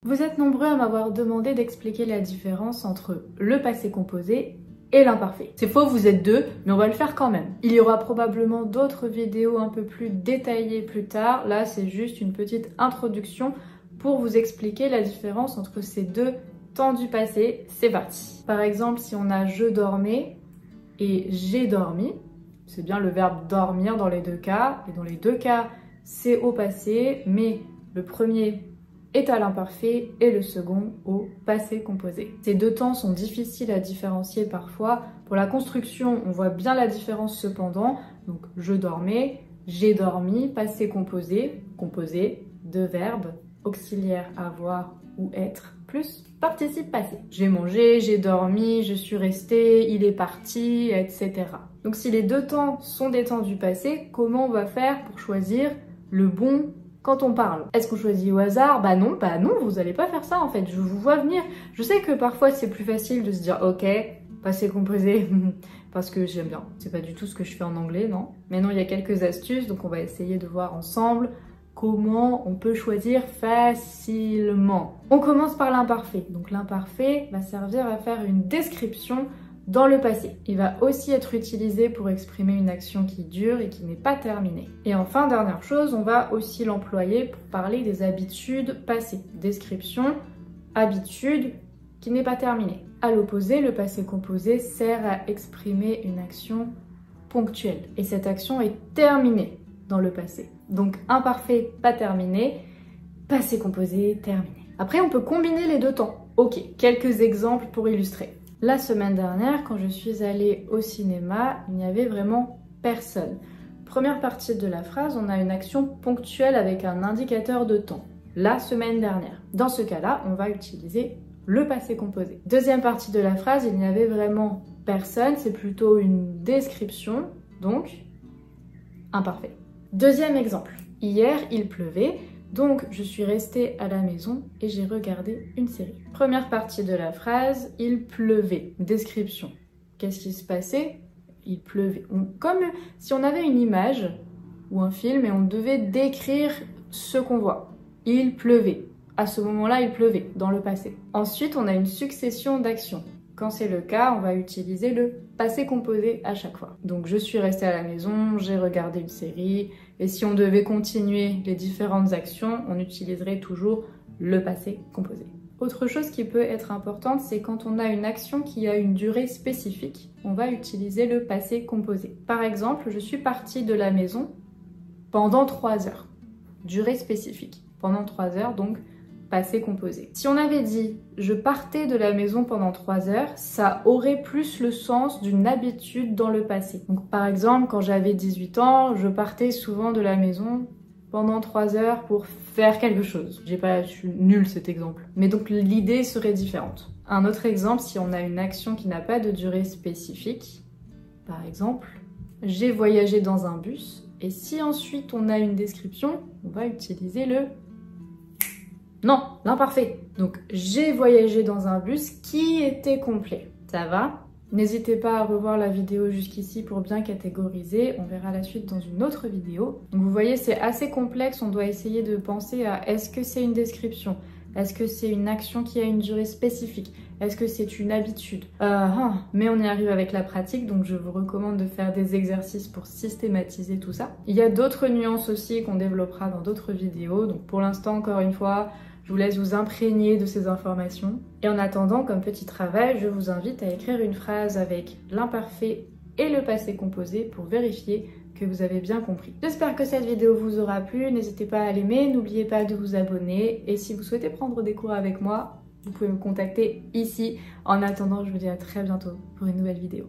Vous êtes nombreux à m'avoir demandé d'expliquer la différence entre le passé composé et l'imparfait. C'est faux, vous êtes deux, mais on va le faire quand même. Il y aura probablement d'autres vidéos un peu plus détaillées plus tard. Là, c'est juste une petite introduction pour vous expliquer la différence entre ces deux temps du passé. C'est parti. Par exemple, si on a je dormais et j'ai dormi, c'est bien le verbe dormir dans les deux cas. Et dans les deux cas, c'est au passé, mais le premier est à l'imparfait et le second au passé composé. Ces deux temps sont difficiles à différencier parfois. Pour la construction, on voit bien la différence cependant. Donc je dormais, j'ai dormi, passé composé, composé de verbes auxiliaires avoir ou être, plus participe passé. J'ai mangé, j'ai dormi, je suis resté, il est parti, etc. Donc si les deux temps sont des temps du passé, comment on va faire pour choisir le bon quand on parle? Est-ce qu'on choisit au hasard? Bah non, vous allez pas faire ça en fait, je vous vois venir. Je sais que parfois c'est plus facile de se dire ok, passé composé, parce que j'aime bien. C'est pas du tout ce que je fais en anglais, non. Mais non, il y a quelques astuces, donc on va essayer de voir ensemble comment on peut choisir facilement. On commence par l'imparfait. Donc l'imparfait va servir à faire une description dans le passé. Il va aussi être utilisé pour exprimer une action qui dure et qui n'est pas terminée. Et enfin, dernière chose, on va aussi l'employer pour parler des habitudes passées. Description, habitude qui n'est pas terminée. À l'opposé, le passé composé sert à exprimer une action ponctuelle. Et cette action est terminée dans le passé. Donc imparfait, pas terminé, passé composé, terminé. Après, on peut combiner les deux temps. Ok, quelques exemples pour illustrer. La semaine dernière, quand je suis allée au cinéma, il n'y avait vraiment personne. Première partie de la phrase, on a une action ponctuelle avec un indicateur de temps. La semaine dernière. Dans ce cas-là, on va utiliser le passé composé. Deuxième partie de la phrase, il n'y avait vraiment personne, c'est plutôt une description, donc imparfait. Deuxième exemple. Hier, il pleuvait. Donc, je suis restée à la maison et j'ai regardé une série. Première partie de la phrase, il pleuvait. Description. Qu'est-ce qui se passait? Il pleuvait. Comme si on avait une image ou un film et on devait décrire ce qu'on voit. Il pleuvait. À ce moment-là, il pleuvait, dans le passé. Ensuite, on a une succession d'actions. Quand c'est le cas, on va utiliser le passé composé à chaque fois. Donc, je suis restée à la maison, j'ai regardé une série. Et si on devait continuer les différentes actions, on utiliserait toujours le passé composé. Autre chose qui peut être importante, c'est quand on a une action qui a une durée spécifique, on va utiliser le passé composé. Par exemple, je suis partie de la maison pendant 3 heures. Durée spécifique. Pendant 3 heures, donc passé composé. Si on avait dit « je partais de la maison pendant 3 heures », ça aurait plus le sens d'une habitude dans le passé. Donc par exemple, quand j'avais 18 ans, je partais souvent de la maison pendant 3 heures pour faire quelque chose. Je suis nulle cet exemple. Mais donc l'idée serait différente. Un autre exemple, si on a une action qui n'a pas de durée spécifique, par exemple, j'ai voyagé dans un bus, et si ensuite on a une description, on va utiliser le non, l'imparfait. Donc, j'ai voyagé dans un bus qui était complet. Ça va? N'hésitez pas à revoir la vidéo jusqu'ici pour bien catégoriser. On verra la suite dans une autre vidéo. Donc, vous voyez, c'est assez complexe. On doit essayer de penser à est-ce que c'est une description? Est-ce que c'est une action qui a une durée spécifique? Est-ce que c'est une habitude? Mais on y arrive avec la pratique, donc je vous recommande de faire des exercices pour systématiser tout ça. Il y a d'autres nuances aussi qu'on développera dans d'autres vidéos. Donc pour l'instant, encore une fois, je vous laisse vous imprégner de ces informations. Et en attendant, comme petit travail, je vous invite à écrire une phrase avec l'imparfait et le passé composé pour vérifier que vous avez bien compris. J'espère que cette vidéo vous aura plu. N'hésitez pas à l'aimer, n'oubliez pas de vous abonner. Et si vous souhaitez prendre des cours avec moi, vous pouvez me contacter ici. En attendant, je vous dis à très bientôt pour une nouvelle vidéo.